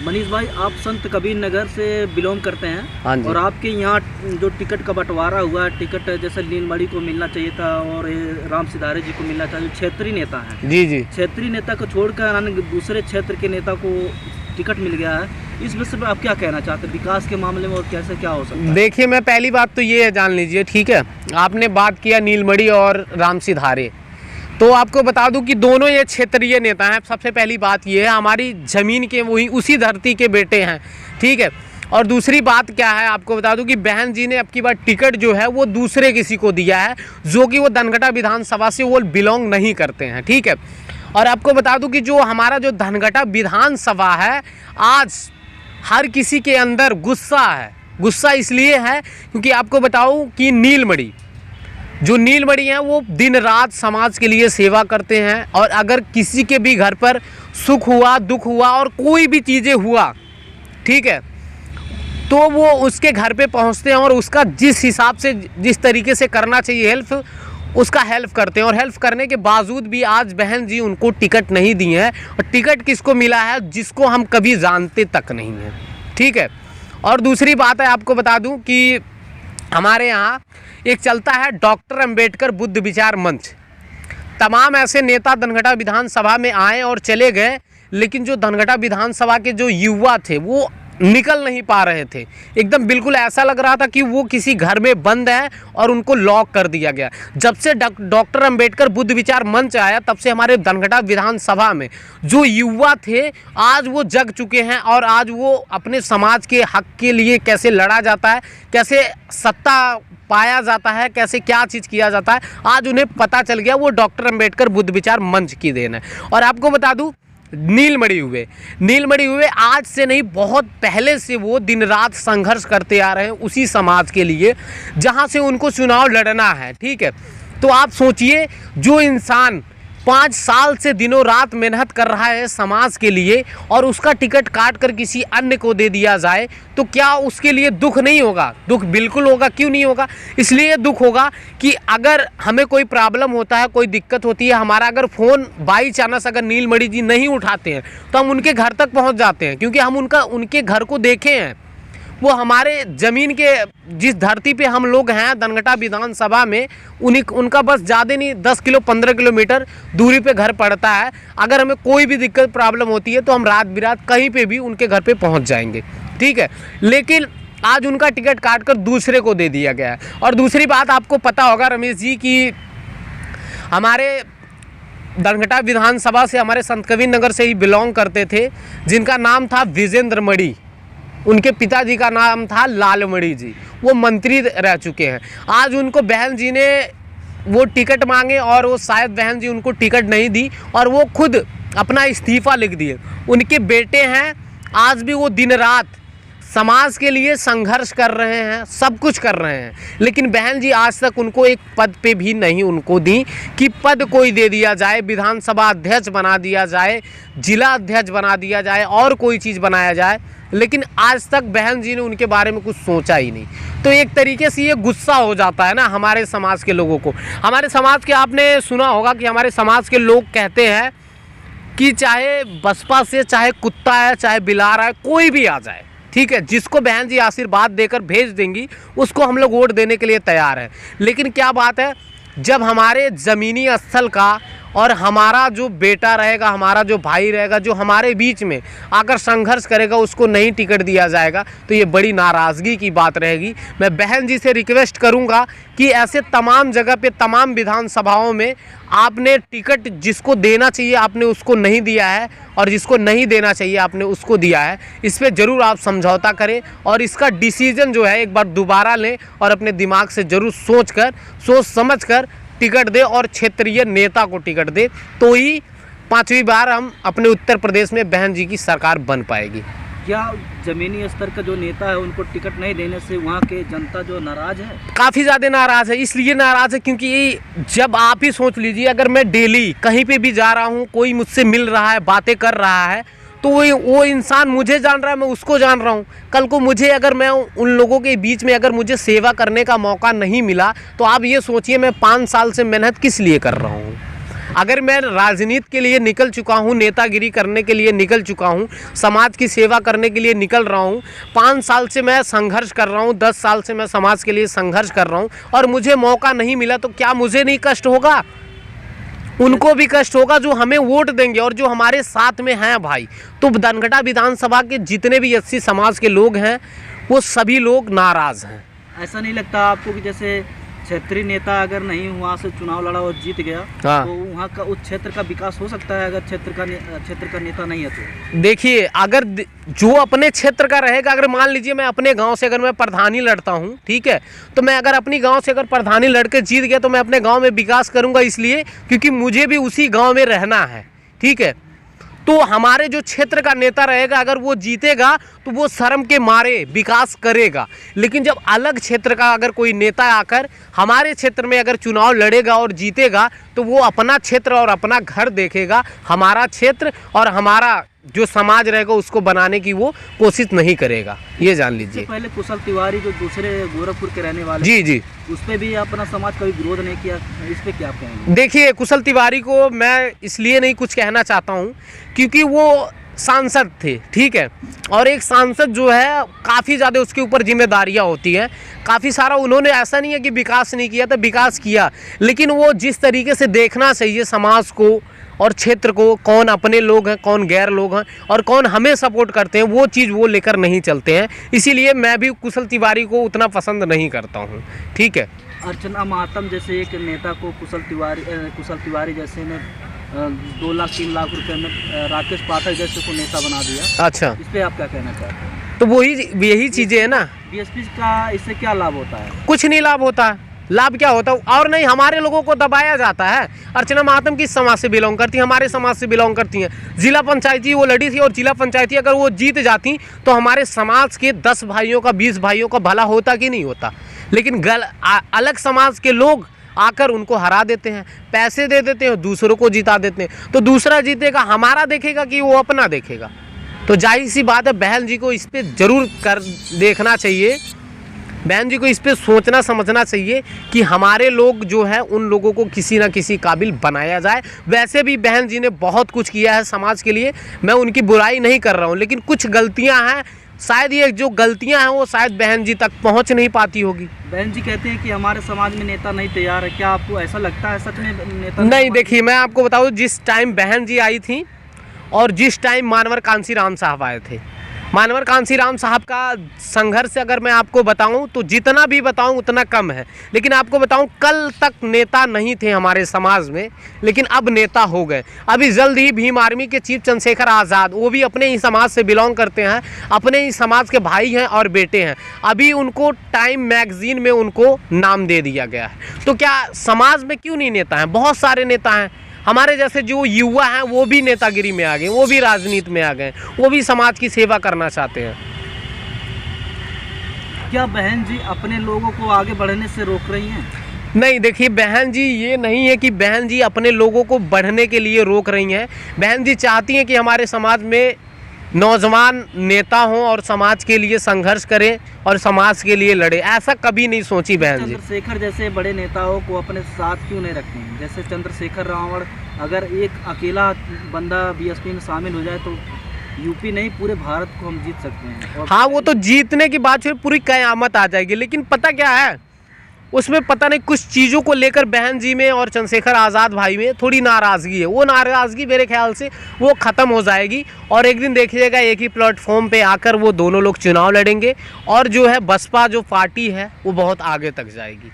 मनीष भाई, आप संत कबीर नगर से बिलोंग करते हैं। हाँ जी। और आपके यहाँ जो टिकट का बंटवारा हुआ, टिकट जैसे नीलमणि को मिलना चाहिए था और राम सिधारे जी को मिलना चाहिए, क्षेत्रीय नेता हैं। जी जी। क्षेत्रीय नेता को छोड़कर अन्य दूसरे क्षेत्र के नेता को टिकट मिल गया है। इस विषय पर आप क्या कहना चाहते हैं, विकास के मामले में और कैसे क्या हो सकता है? देखिए, मैं पहली बात तो ये जान लीजिए, ठीक है, आपने बात किया नीलमणि और राम सिधारे, तो आपको बता दूं कि दोनों ये क्षेत्रीय नेता हैं। सबसे पहली बात ये है, हमारी ज़मीन के वही उसी धरती के बेटे हैं, ठीक है। और दूसरी बात क्या है, आपको बता दूं कि बहन जी ने अब की बार टिकट जो है वो दूसरे किसी को दिया है, जो कि वो धनघटा विधानसभा से वो बिलोंग नहीं करते हैं, ठीक है। और आपको बता दूं कि जो हमारा जो धनघटा विधानसभा है, आज हर किसी के अंदर गुस्सा है। गुस्सा इसलिए है क्योंकि आपको बताऊं कि नीलमणि हैं वो दिन रात समाज के लिए सेवा करते हैं। और अगर किसी के भी घर पर सुख हुआ, दुख हुआ और कोई भी चीज़ें हुआ, ठीक है, तो वो उसके घर पे पहुंचते हैं और उसका जिस हिसाब से जिस तरीके से करना चाहिए हेल्प, उसका हेल्प करते हैं। और हेल्प करने के बावजूद भी आज बहन जी उनको टिकट नहीं दी है। और टिकट किसको मिला है, जिसको हम कभी जानते तक नहीं हैं, ठीक है। और दूसरी बात है, आपको बता दूं कि हमारे यहाँ एक चलता है डॉक्टर अंबेडकर बुद्ध विचार मंच। तमाम ऐसे नेता धनघटा विधानसभा में आए और चले गए, लेकिन जो धनघटा विधानसभा के जो युवा थे वो निकल नहीं पा रहे थे। एकदम बिल्कुल ऐसा लग रहा था कि वो किसी घर में बंद है और उनको लॉक कर दिया गया। जब से डॉक्टर अंबेडकर बुद्ध विचार मंच आया, तब से हमारे धनघटा विधानसभा में जो युवा थे आज वो जग चुके हैं। और आज वो अपने समाज के हक के लिए कैसे लड़ा जाता है, कैसे सत्ता पाया जाता है, कैसे क्या चीज़ किया जाता है, आज उन्हें पता चल गया। वो डॉक्टर अंबेडकर बुद्ध विचार मंच की देन है। और आपको बता दूं, नीलमणि हुए आज से नहीं, बहुत पहले से वो दिन रात संघर्ष करते आ रहे हैं उसी समाज के लिए जहां से उनको चुनाव लड़ना है, ठीक है। तो आप सोचिए, जो इंसान 5 साल से दिनों रात मेहनत कर रहा है समाज के लिए और उसका टिकट काट कर किसी अन्य को दे दिया जाए, तो क्या उसके लिए दुख नहीं होगा? दुख बिल्कुल होगा। क्यों नहीं होगा? इसलिए दुख होगा कि अगर हमें कोई प्रॉब्लम होता है, कोई दिक्कत होती है, हमारा अगर फ़ोन बाई चांस अगर नीलमणि जी नहीं उठाते हैं तो हम उनके घर तक पहुंच जाते हैं, क्योंकि हम उनके घर को देखे हैं। वो हमारे ज़मीन के जिस धरती पे हम लोग हैं धनघटा विधानसभा में, उनका बस ज़्यादा नहीं 10 किलो 15 किलोमीटर दूरी पे घर पड़ता है। अगर हमें कोई भी दिक्कत प्रॉब्लम होती है तो हम रात बिरात कहीं पे भी उनके घर पे पहुंच जाएंगे, ठीक है। लेकिन आज उनका टिकट काट कर दूसरे को दे दिया गया है। और दूसरी बात, आपको पता होगा रमेश जी कि हमारे धनघटा विधानसभा से हमारे संत कबीर नगर से ही बिलोंग करते थे, जिनका नाम था विजेंद्र मणि। उनके पिताजी का नाम था लालमणि जी। वो मंत्री रह चुके हैं। आज उनको बहन जी ने वो टिकट मांगे और वो शायद बहन जी उनको टिकट नहीं दी और वो खुद अपना इस्तीफ़ा लिख दिए। उनके बेटे हैं, आज भी वो दिन रात समाज के लिए संघर्ष कर रहे हैं, सब कुछ कर रहे हैं। लेकिन बहन जी आज तक उनको एक पद पे भी नहीं उनको दी कि पद कोई दे दिया जाए, विधानसभा अध्यक्ष बना दिया जाए, जिला अध्यक्ष बना दिया जाए और कोई चीज़ बनाया जाए। लेकिन आज तक बहन जी ने उनके बारे में कुछ सोचा ही नहीं। तो एक तरीके से ये गुस्सा हो जाता है ना हमारे समाज के लोगों को। हमारे समाज के, आपने सुना होगा कि हमारे समाज के लोग कहते हैं कि चाहे बसपा से, चाहे कुत्ता है, चाहे बिलार है, कोई भी आ जाए, ठीक है, जिसको बहन जी आशीर्वाद देकर भेज देंगी उसको हम लोग वोट देने के लिए तैयार हैं। लेकिन क्या बात है, जब हमारे ज़मीनी स्थल का और हमारा जो बेटा रहेगा, हमारा जो भाई रहेगा, जो हमारे बीच में आकर संघर्ष करेगा, उसको नहीं टिकट दिया जाएगा, तो ये बड़ी नाराज़गी की बात रहेगी। मैं बहन जी से रिक्वेस्ट करूंगा कि ऐसे तमाम जगह पे, तमाम विधानसभाओं में आपने टिकट जिसको देना चाहिए आपने उसको नहीं दिया है और जिसको नहीं देना चाहिए आपने उसको दिया है। इस पर ज़रूर आप समझौता करें और इसका डिसीजन जो है एक बार दोबारा लें और अपने दिमाग से ज़रूर सोच समझ कर टिकट दे और क्षेत्रीय नेता को टिकट दे, तो ही 5वीं बार हम अपने उत्तर प्रदेश में बहन जी की सरकार बन पाएगी। क्या जमीनी स्तर का जो नेता है उनको टिकट नहीं देने से वहाँ के जनता जो नाराज़ है? काफ़ी ज़्यादा नाराज़ है। इसलिए नाराज़ है क्योंकि जब आप ही सोच लीजिए, अगर मैं डेली कहीं पे भी जा रहा हूँ, कोई मुझसे मिल रहा है, बातें कर रहा है, तो वो इंसान मुझे जान रहा है, मैं उसको जान रहा हूँ। कल को मुझे, अगर मैं उन लोगों के बीच में अगर मुझे सेवा करने का मौका नहीं मिला, तो आप ये सोचिए मैं 5 साल से मेहनत किस लिए कर रहा हूँ। अगर मैं राजनीति के लिए निकल चुका हूँ, नेतागिरी करने के लिए निकल चुका हूँ, समाज की सेवा करने के लिए निकल रहा हूँ, 5 साल से मैं संघर्ष कर रहा हूँ, 10 साल से मैं समाज के लिए संघर्ष कर रहा हूँ और मुझे मौका नहीं मिला, तो क्या मुझे नहीं कष्ट होगा? उनको भी कष्ट होगा जो हमें वोट देंगे और जो हमारे साथ में हैं भाई। तो धनघटा विधानसभा के जितने भी 80 समाज के लोग हैं वो सभी लोग नाराज़ हैं। ऐसा नहीं लगता आपको कि जैसे क्षेत्रीय नेता अगर नहीं वहाँ से चुनाव लड़ा और जीत गया, हाँ। तो वहाँ का उस क्षेत्र का विकास हो सकता है अगर क्षेत्र का नेता नहीं है तो? देखिए, अगर जो अपने क्षेत्र का रहेगा, अगर मान लीजिए मैं अपने गांव से अगर मैं प्रधानी लड़ता हूं, ठीक है, तो मैं अगर अपनी गांव से अगर प्रधानी लड़के जीत गया तो मैं अपने गांव में विकास करूंगा, इसलिए क्योंकि मुझे भी उसी गांव में रहना है, ठीक है। तो हमारे जो क्षेत्र का नेता रहेगा अगर वो जीतेगा तो वो शर्म के मारे विकास करेगा। लेकिन जब अलग क्षेत्र का अगर कोई नेता आकर हमारे क्षेत्र में अगर चुनाव लड़ेगा और जीतेगा तो वो अपना क्षेत्र और अपना घर देखेगा, हमारा क्षेत्र और हमारा जो समाज रहेगा उसको बनाने की वो कोशिश नहीं करेगा, ये जान लीजिए। पहले कुशल तिवारी जो दूसरे गोरखपुर के रहने वाले, जी जी, उस पर भी अपना समाज कभी विरोध नहीं किया, इस पे क्या कहेंगे? देखिए, कुशल तिवारी को मैं इसलिए नहीं कुछ कहना चाहता हूँ क्योंकि वो सांसद थे, ठीक है, और एक सांसद जो है काफ़ी ज़्यादा उसके ऊपर जिम्मेदारियाँ होती हैं, काफ़ी सारा उन्होंने, ऐसा नहीं है कि विकास नहीं किया था, विकास किया, लेकिन वो जिस तरीके से देखना चाहिए समाज को और क्षेत्र को, कौन अपने लोग हैं, कौन गैर लोग हैं और कौन हमें सपोर्ट करते हैं, वो चीज़ वो लेकर नहीं चलते हैं। इसीलिए मैं भी कुशल तिवारी को उतना पसंद नहीं करता हूँ, ठीक है। अर्चना मातम जैसे एक नेता को कुशल तिवारी जैसे ने 2 लाख 3 लाख रुपए में राकेश पाठक जैसे को नेता बना दिया। अच्छा, इस पे आप क्या कहना चाहते हैं? तो वही यही चीज़ें हैं ना। बीएसपी का इससे क्या लाभ होता है? कुछ नहीं लाभ होता है। लाभ क्या होता है? और नहीं, हमारे लोगों को दबाया जाता है। अर्चना मातम किस समाज से बिलोंग करती हैं? हमारे समाज से बिलोंग करती हैं। जिला पंचायती वो लड़ी थी और जिला पंचायती अगर वो जीत जाती तो हमारे समाज के 10 भाइयों का 20 भाइयों का भला होता कि नहीं होता? लेकिन अलग समाज के लोग आकर उनको हरा देते हैं, पैसे दे देते हैं, दूसरों को जिता देते हैं। तो दूसरा जीतेगा, हमारा देखेगा कि वो अपना देखेगा? तो जाहिर सी बात है, बहन जी को इस पर ज़रूर देखना चाहिए, बहन जी को इस पे सोचना समझना चाहिए कि हमारे लोग जो है उन लोगों को किसी ना किसी काबिल बनाया जाए। वैसे भी बहन जी ने बहुत कुछ किया है समाज के लिए, मैं उनकी बुराई नहीं कर रहा हूँ, लेकिन कुछ गलतियाँ हैं, शायद ये जो गलतियाँ हैं वो शायद बहन जी तक पहुँच नहीं पाती होगी। बहन जी कहते हैं कि हमारे समाज में नेता नहीं तैयार है, क्या आपको ऐसा लगता है सच में नेता नहीं? देखिए, मैं आपको बताऊँ, जिस टाइम बहन जी आई थी और जिस टाइम मानवर कांसीराम साहब आए थे, मानवर कांसीराम साहब का संघर्ष अगर मैं आपको बताऊं तो जितना भी बताऊं उतना कम है। लेकिन आपको बताऊं, कल तक नेता नहीं थे हमारे समाज में, लेकिन अब नेता हो गए। अभी जल्द ही भीम आर्मी के चीफ चंद्रशेखर आज़ाद, वो भी अपने ही समाज से बिलोंग करते हैं, अपने ही समाज के भाई हैं और बेटे हैं। अभी उनको टाइम मैगजीन में उनको नाम दे दिया गया है। तो क्या समाज में क्यों नहीं नेता हैं? बहुत सारे नेता हैं। हमारे जैसे जो युवा हैं वो भी नेतागिरी में आ गए, वो भी राजनीति में आ गए, वो भी समाज की सेवा करना चाहते हैं। क्या बहन जी अपने लोगों को आगे बढ़ने से रोक रही हैं? नहीं, देखिए, बहन जी ये नहीं है कि बहन जी अपने लोगों को बढ़ने के लिए रोक रही हैं। बहन जी चाहती हैं कि हमारे समाज में नौजवान नेता हों और समाज के लिए संघर्ष करें और समाज के लिए लड़े। ऐसा कभी नहीं सोची बहन जी। चंद्रशेखर जैसे बड़े नेताओं को अपने साथ क्यों नहीं रखते हैं? जैसे चंद्रशेखर रावण, अगर एक अकेला बंदा बीएसपी में शामिल हो जाए तो यूपी नहीं पूरे भारत को हम जीत सकते हैं। हाँ, वो तो जीतने की बात फिर पूरी कयामत आ जाएगी। लेकिन पता क्या है, उसमें पता नहीं कुछ चीज़ों को लेकर बहन जी में और चंद्रशेखर आज़ाद भाई में थोड़ी नाराज़गी है। वो नाराज़गी मेरे ख्याल से वो ख़त्म हो जाएगी और एक दिन देखिएगा एक ही प्लेटफॉर्म पे आकर वो दोनों लोग चुनाव लड़ेंगे और जो है बसपा जो पार्टी है वो बहुत आगे तक जाएगी।